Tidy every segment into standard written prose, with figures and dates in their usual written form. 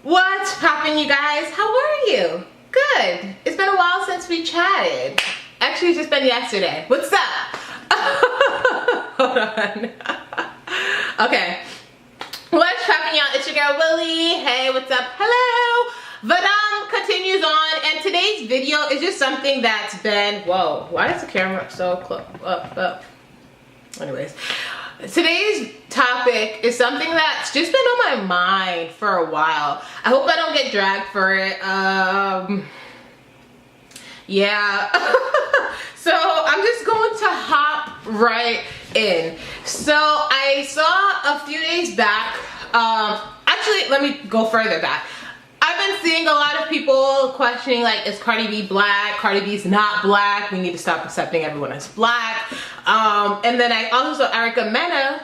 What's poppin', you guys? How are you? Good. It's been a while since we chatted. Actually, it's just been yesterday. What's up? Hold on. Okay. What's poppin', y'all? It's your girl, Willie. Hey, what's up? Hello. VEDM continues on, and today's video is just something that's been... Whoa, why is the camera so close? Up. Anyways. Today's topic is something that's just been on my mind for a while. I hope I don't get dragged for it. Yeah. So I'm just going to hop right in. So I saw a few days back, actually let me go further back. I've been seeing a lot of people questioning, like, is Cardi B black? Cardi B's not black. We need to stop accepting everyone as black. And then I also saw Erica Mena.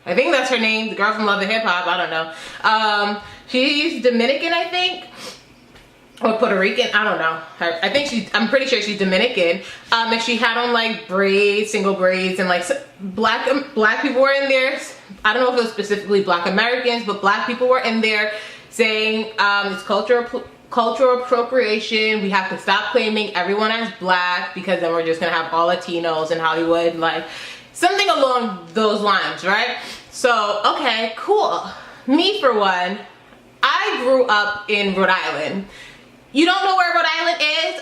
I think that's her name, the girl from Love and Hip Hop. I don't know. She's Dominican, I think, or Puerto Rican. I don't know. I'm pretty sure she's Dominican. And she had on like braids, single braids, and like black people were in there. I don't know if it was specifically Black Americans, but black people were in there, saying it's cultural appropriation. We have to stop claiming everyone as black because then we're just gonna have all Latinos in Hollywood, like something along those lines, right? So, okay, cool. Me, for one, I grew up in Rhode Island. You don't know where Rhode Island is?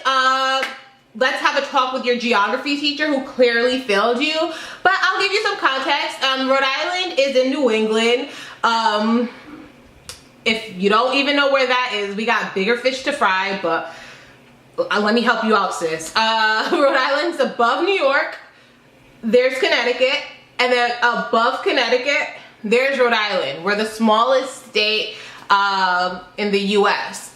Let's have a talk with your geography teacher who clearly failed you. But I'll give you some context. Rhode Island is in New England. If you don't even know where that is, we got bigger fish to fry, but let me help you out, sis. Rhode Island's above New York, there's Connecticut, and then above Connecticut, there's Rhode Island. We're the smallest state in the US.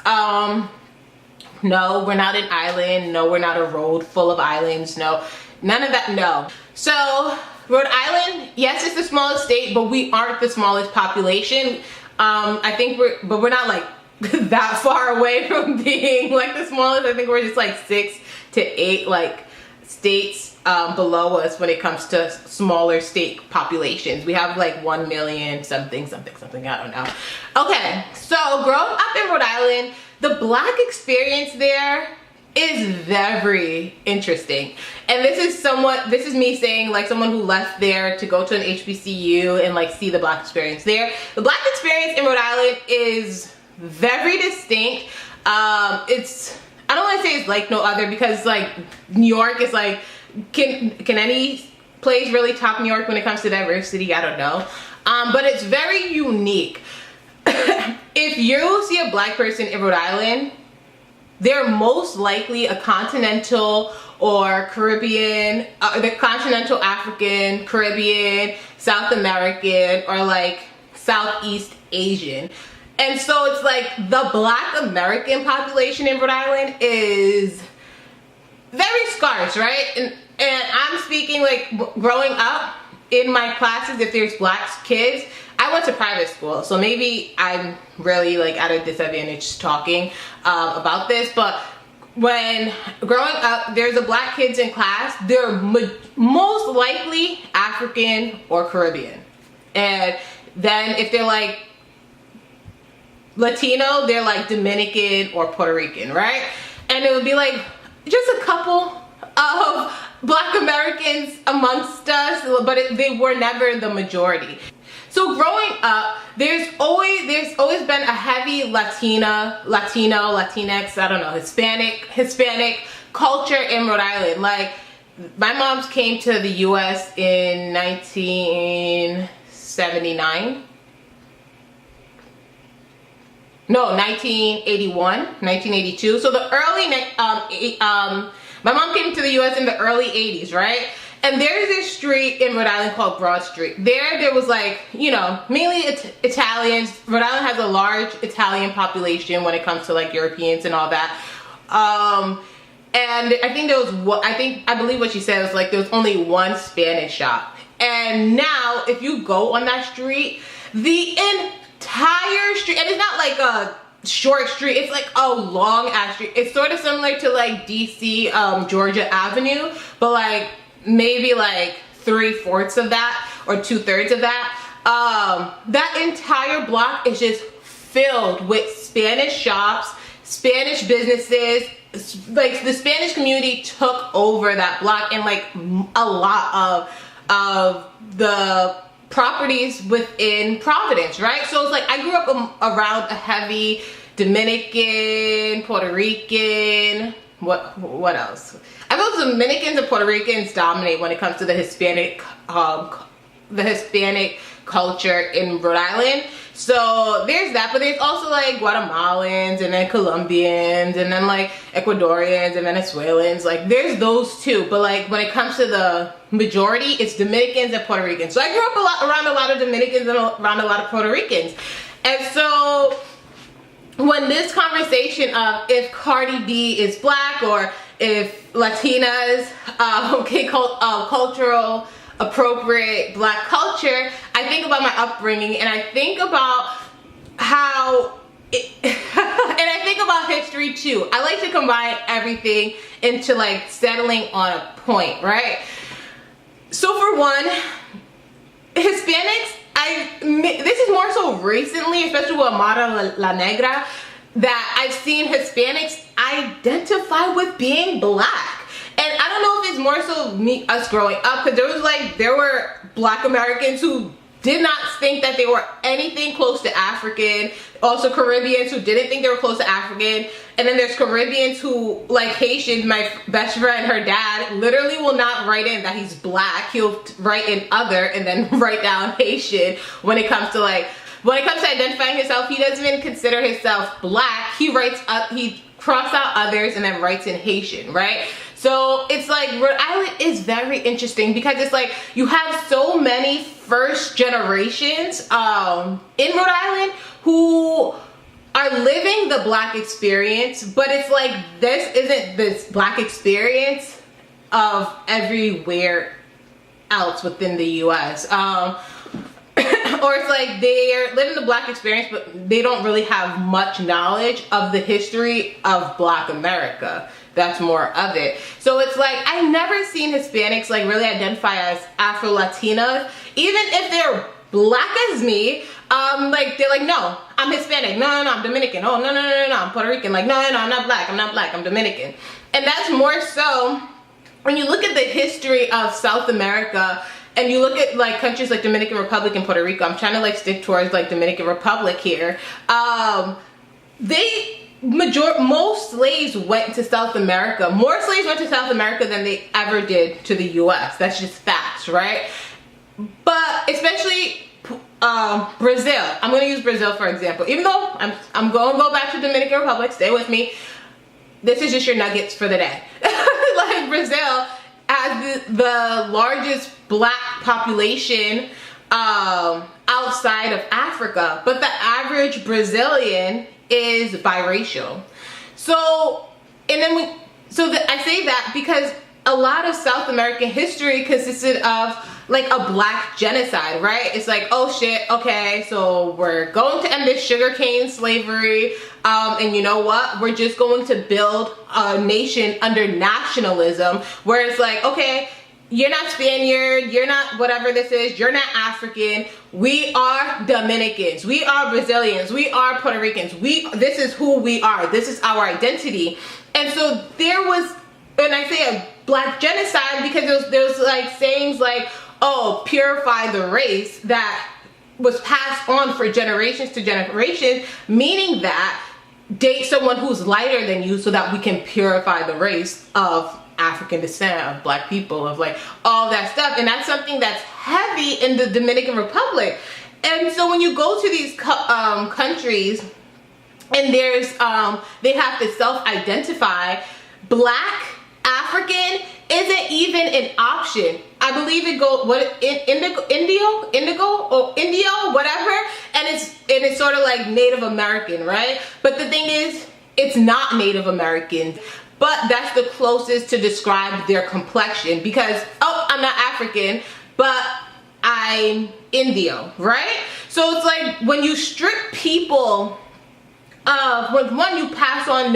No, we're not an island. No, we're not a road full of islands. No, none of that, no. So, Rhode Island, yes, it's the smallest state, but we aren't the smallest population. I think we're not like that far away from being like the smallest. I think we're just like 6 to 8 like states below us when it comes to smaller state populations. We have like 1 million something, I don't know. Okay, so growing up in Rhode Island, the black experience there is very interesting. And this is me saying, like, someone who left there to go to an HBCU and like see the black experience there. The black experience in Rhode Island is very distinct. I don't want to say it's like no other, because like New York is like, can any place really top New York when it comes to diversity? I don't know. But it's very unique. If you see a black person in Rhode Island, they're most likely a continental or Caribbean, the continental African, Caribbean, South American, or like Southeast Asian. And so it's like the Black American population in Rhode Island is very scarce, right? And I'm speaking like growing up in my classes, if there's black kids, I went to private school, so maybe I'm really like at a disadvantage talking about this, but when growing up, there's a black kids in class, they're most likely African or Caribbean. And then if they're like Latino, they're like Dominican or Puerto Rican, right? And it would be like just a couple of Black Americans amongst us, but they were never the majority. So growing up, there's always been a heavy Latino, Latinx, I don't know, Hispanic culture in Rhode Island. Like, my mom's came to the US in 1979. No, 1981, 1982. So the early, my mom came to the US in the early 80s, right? And there's this street in Rhode Island called Broad Street. There was like, you know, mainly Italians. Rhode Island has a large Italian population when it comes to like Europeans and all that. And I think I believe what she said was like there was only one Spanish shop. And now if you go on that street, the entire street, and it's not like a short street, it's like a long ass street. It's sort of similar to like DC, Georgia Avenue, but like maybe like 3/4 of that or 2/3 of that. That entire block is just filled with Spanish shops, Spanish businesses, like the Spanish community took over that block, and like a lot of the properties within Providence, right? So it's like I grew up around a heavy Dominican, Puerto Rican, what else? I feel Dominicans and Puerto Ricans dominate when it comes to the Hispanic culture in Rhode Island. So there's that, but there's also like Guatemalans, and then Colombians, and then like Ecuadorians and Venezuelans. Like there's those too, but like when it comes to the majority, it's Dominicans and Puerto Ricans. So I grew up around a lot of Dominicans and around a lot of Puerto Ricans. And so when this conversation of if Cardi B is black or if Latinas cultural appropriate black culture, I think about my upbringing, and I think about how and I think about history too. I like to combine everything into like settling on a point, right? So for one, Hispanics, this is more so recently, especially with Amara La Negra, that I've seen Hispanics identify with being black. And I don't know if it's more so us growing up, because there were black Americans who did not think that they were anything close to African. Also Caribbeans who didn't think they were close to African. And then there's Caribbeans who, like Haitians, my best friend, her dad, literally will not write in that he's black. He'll write in other and then write down Haitian when it comes to identifying himself. He doesn't even consider himself black. He crosses out others and then writes in Haitian, right? So it's like Rhode Island is very interesting because it's like you have so many first generations in Rhode Island who are living the black experience, but it's like this isn't this black experience of everywhere else within the US. Or it's like they're living the black experience, but they don't really have much knowledge of the history of black America. That's more of it. So it's like I've never seen Hispanics like really identify as Afro-Latinas, even if they're black as me. Like they're like, no, I'm Hispanic. No, I'm Dominican. Oh, no, I'm Puerto Rican. Like, no, I'm not black. I'm Dominican. And that's more so when you look at the history of South America. And you look at like countries like Dominican Republic and Puerto Rico. I'm trying to like stick towards like Dominican Republic here. Most slaves went to South America. More slaves went to South America than they ever did to the US. That's just facts, right? But especially Brazil. I'm gonna use Brazil for example. Even though I'm going to go back to Dominican Republic, stay with me. This is just your nuggets for the day. Like Brazil has the largest black population outside of Africa, but the average Brazilian is biracial. So, I say that because a lot of South American history consisted of like a black genocide, right? It's like, oh shit, okay, so we're going to end this sugarcane slavery, and you know what? We're just going to build a nation under nationalism, where it's like, okay, you're not Spaniard, you're not whatever this is, you're not African, we are Dominicans, we are Brazilians, we are Puerto Ricans, this is who we are, this is our identity. And so there was, and I say a black genocide because there was like sayings like, oh, purify the race, that was passed on for generations to generations, meaning that date someone who's lighter than you so that we can purify the race of African descent, of black people, of like all that stuff. And that's something that's heavy in the Dominican Republic. And so when you go to these countries and there's they have to self-identify, black African isn't even an option. I believe it goes Indio, whatever, and it's sort of like Native American, right? But the thing is, it's not Native American, but that's the closest to describe their complexion, because oh, I'm not African, but I'm Indio, right? So it's like when you strip people when you pass on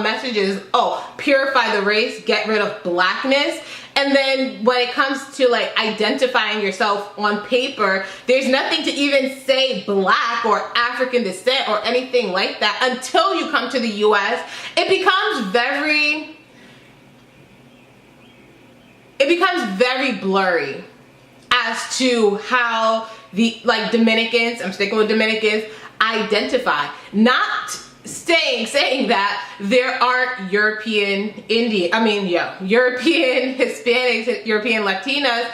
messages, oh, purify the race, get rid of blackness, And then when it comes to like identifying yourself on paper, there's nothing to even say Black or African descent or anything like that until you come to the US. It becomes very blurry as to how the like Dominicans, I'm sticking with Dominicans, identify. Not saying that there aren't European Hispanics, European Latinos,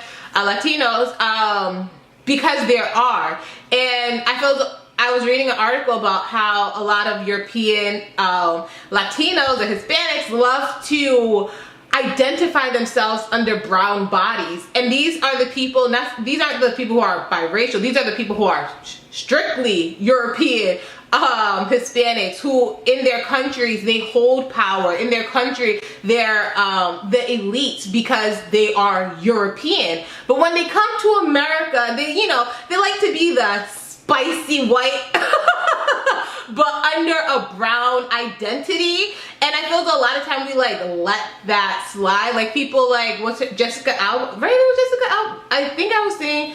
because there are. And I was reading an article about how a lot of European Latinos or Hispanics love to identify themselves under brown bodies, and these are the people, these aren't the people who are biracial, these are the people who are strictly European Hispanics, who in their countries they hold power, in their country they're the elites because they are European. But when they come to America, they like to be the spicy white but under a brown identity. And I feel that a lot of times we like let that slide. Like people like, what's it, Jessica Alba, right? It was Jessica Alba. I think I was saying,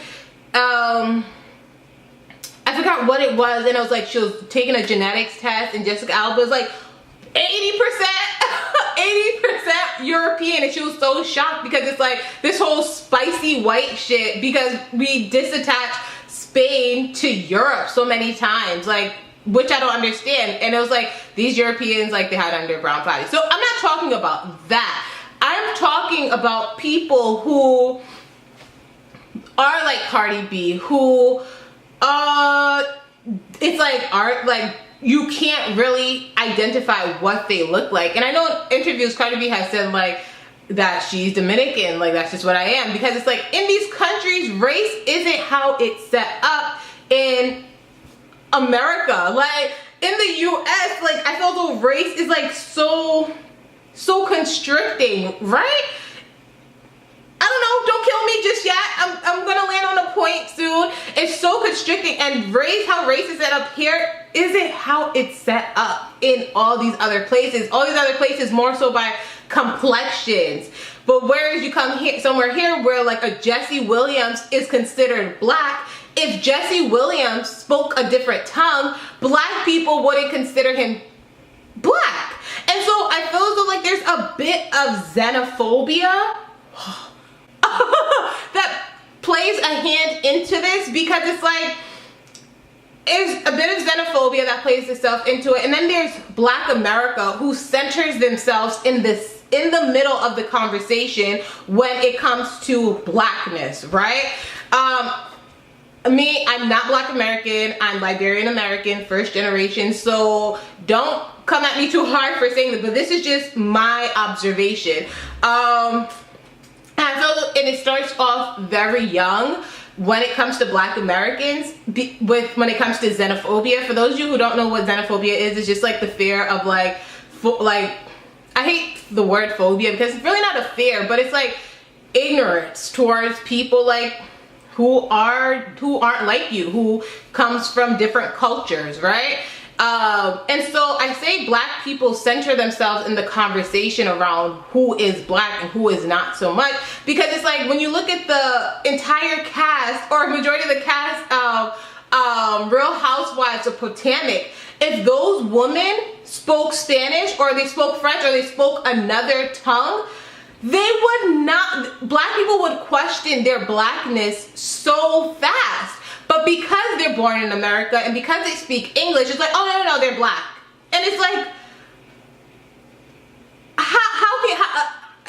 I forgot what it was, and I was like, she was taking a genetics test, and Jessica Alba was like 80% European, and she was so shocked because it's like this whole spicy white shit, because we disattach Spain to Europe so many times, like, which I don't understand. And it was like these Europeans, like, they had under brown bodies. So I'm not talking about that. I'm talking about people who are like Cardi B, who it's like art, like you can't really identify what they look like. And I know in interviews Cardi B has said like that she's Dominican, like that's just what I am, because it's like in these countries race isn't how it's set up in America. Like in the US, like I feel though race is like so constricting, right? I don't know, don't kill me just yet. I'm gonna land on a point soon. It's so constricting, and race, how race is set up here isn't how it's set up in all these other places. All these other places more so by complexions. But whereas you come here, somewhere here where like a Jesse Williams is considered Black, if Jesse Williams spoke a different tongue, Black people wouldn't consider him Black. And so I feel as though like there's a bit of xenophobia that plays a hand into this, because it's like there's a bit of xenophobia that plays itself into it, and then there's Black America, who centers themselves in the middle of the conversation when it comes to Blackness, right? Me, I'm not Black American, I'm Liberian-American, first generation, so don't come at me too hard for saying that, but this is just my observation. And I feel that it starts off very young when it comes to Black Americans, when it comes to xenophobia. For those of you who don't know what xenophobia is, it's just like the fear of like I hate the word phobia because it's really not a fear, but it's like ignorance towards people like who aren't like you, who comes from different cultures, right? And so I say Black people center themselves in the conversation around who is Black and who is not so much, because it's like when you look at the entire cast or majority of the cast of Real Housewives of Potomac, if those women spoke Spanish or they spoke French or they spoke another tongue, they would not, Black people would question their Blackness so fast. But because they're born in America and because they speak English, it's like, oh no, they're Black. And it's like,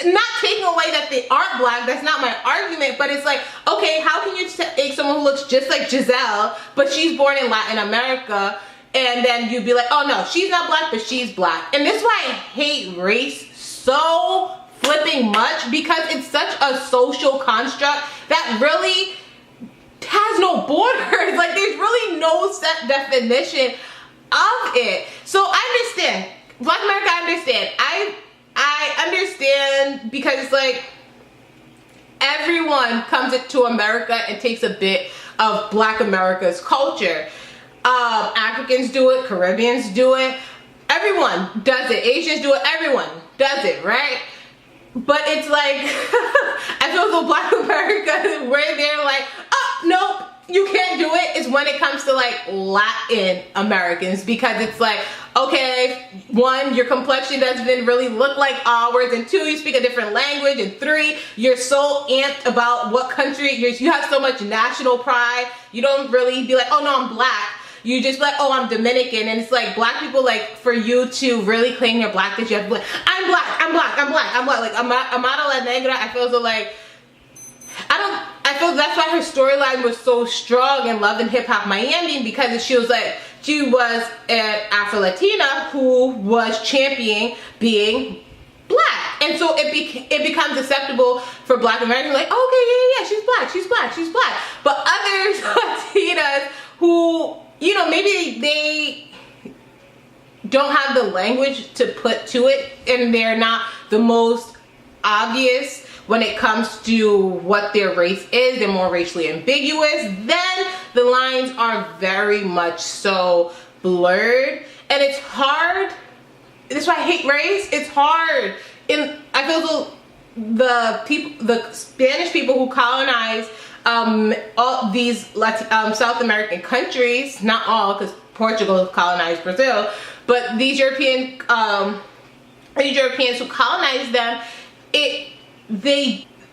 not taking away that they aren't Black, that's not my argument, but it's like, okay, how can you take someone who looks just like Giselle, but she's born in Latin America, and then you'd be like, oh no, she's not Black, but she's Black. And this is why I hate race so flipping much, because it's such a social construct that really has no borders. Like there's really no set definition of it. So I understand Black America, I understand. I understand, because it's like everyone comes to America and takes a bit of Black America's culture. Africans do it, Caribbeans do it, everyone does it, Asians do it, everyone does it, right? but it's like, I feel so Black America, where they're like, oh, nope, you can't do it, is when it comes to like Latin Americans, because it's like, okay, one, your complexion doesn't really look like ours, and two, you speak a different language, and three, you're so amped about what country, you have so much national pride, you don't really be like, oh no, I'm Black. You just be like, oh, I'm Dominican, and it's like Black people, like, for you to really claim your Blackness, you have to be like, I'm Black, I'm Black, I'm Black, I'm Black. Like, Amada La Negra, I feel so like, I feel that's why her storyline was so strong in Love and Hip Hop Miami, because she was like, she was an Afro-Latina who was championing being Black. And so it becomes acceptable for Black Americans, like, oh, okay, yeah, she's Black, she's Black, she's Black. But others, Latinas, who, you know, maybe they don't have the language to put to it, and they're not the most obvious when it comes to what their race is, they're more racially ambiguous, then the lines are very much so blurred. And it's hard, that's why I hate race, it's hard. And I feel so the Spanish people who colonized all these South American countries, not all, because Portugal colonized Brazil, but these Europeans who colonized them, they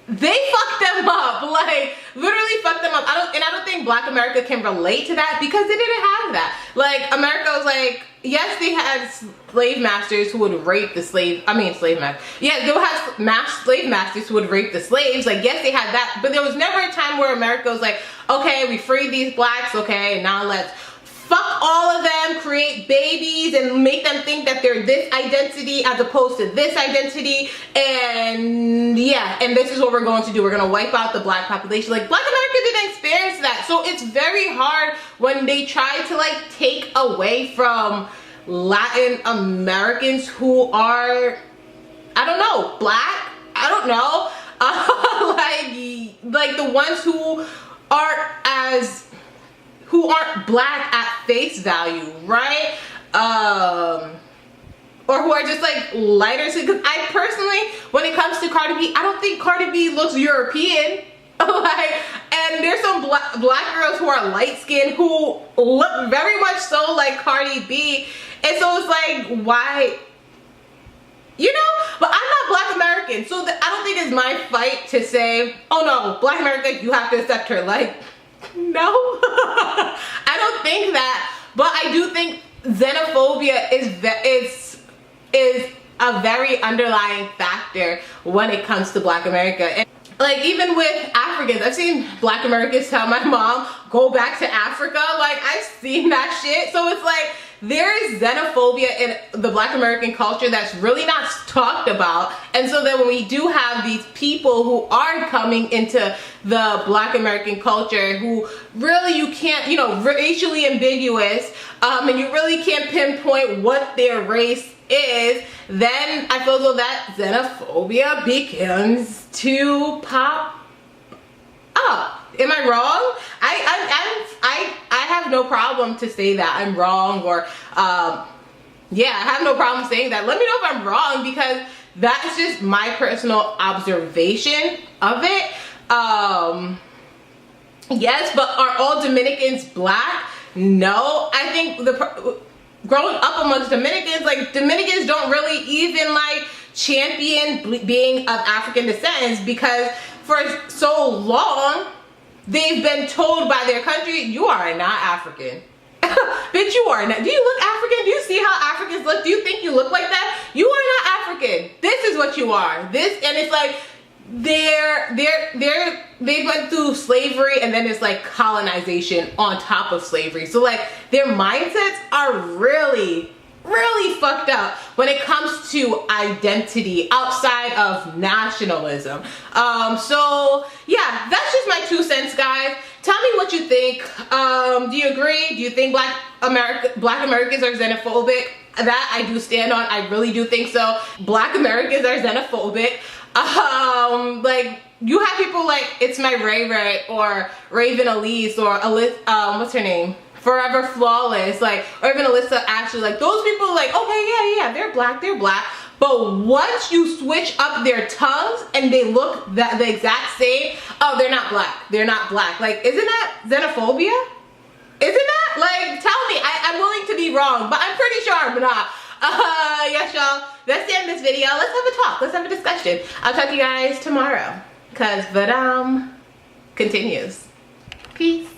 fucked them up, like literally fucked them up. I don't think Black America can relate to that, because they didn't have that. Like, America was like, yes, they had slave masters who would rape the slave masters. Yeah, they would have slave masters who would rape the slaves. Like, yes, they had that, but there was never a time where America was like, okay, we freed these Blacks, okay, now let's fuck all of them, create babies, and make them think that they're this identity as opposed to this identity, and yeah, and this is what we're going to do. We're going to wipe out the Black population. Like, Black America didn't experience that, so it's very hard when they try to like take away from Latin Americans who are, I don't know, Black, I don't know, like the ones who aren't Black at face value, right? Or who are just like lighter skin. Because I personally, when it comes to Cardi B, I don't think Cardi B looks European. Like, and there's some black girls who are light skinned who look very much so like Cardi B, and so it's like, why? You know, but I'm not Black American, so I don't think it's my fight to say, oh no, Black America, you have to accept her. Like, no, I don't think that, but I do think xenophobia is a very underlying factor when it comes to Black America. And like, even with Africans, I've seen Black Americans tell my mom, go back to Africa. Like, I've seen that shit. So it's like, there is xenophobia in the Black American culture that's really not talked about. And so then when we do have these people who are coming into the Black American culture who really, you can't, you know, racially ambiguous, and you really can't pinpoint what their race is, then I feel so that xenophobia begins to pop up. Am I wrong? I have no problem to say that I'm wrong, or yeah, I have no problem saying that. Let me know if I'm wrong, because that is just my personal observation of it. Yes, but are all Dominicans Black? No. I think growing up amongst Dominicans, like, Dominicans don't really even like champion being of African descent, because for so long they've been told by their country, you are not African. Bitch, you are not. Do you look African? Do you see how Africans look? Do you think you look like that? You are not African. This is what you are. This, and it's like they went through slavery, and then it's like colonization on top of slavery. So like, their mindsets are really fucked up when it comes to identity outside of nationalism. So yeah, that's just my 2 cents, guys. Tell me what you think. Do you agree? Do you think Black Americans are xenophobic? That I do stand on. I really do think so. Black Americans are xenophobic. Like, you have people like It's My Ray Ray, or Raven Elise, or what's her name? Forever Flawless, like, or even Alyssa Ashley, like, those people, like, okay, yeah, they're black, But once you switch up their tongues and they look the exact same, oh, they're not black. They're not black. Like, isn't that xenophobia? Isn't that? Like, tell me. I'm willing to be wrong, but I'm pretty sure I'm not. Yes, y'all. That's the end of this video. Let's have a talk. Let's have a discussion. I'll talk to you guys tomorrow. Cause VEDM continues. Peace.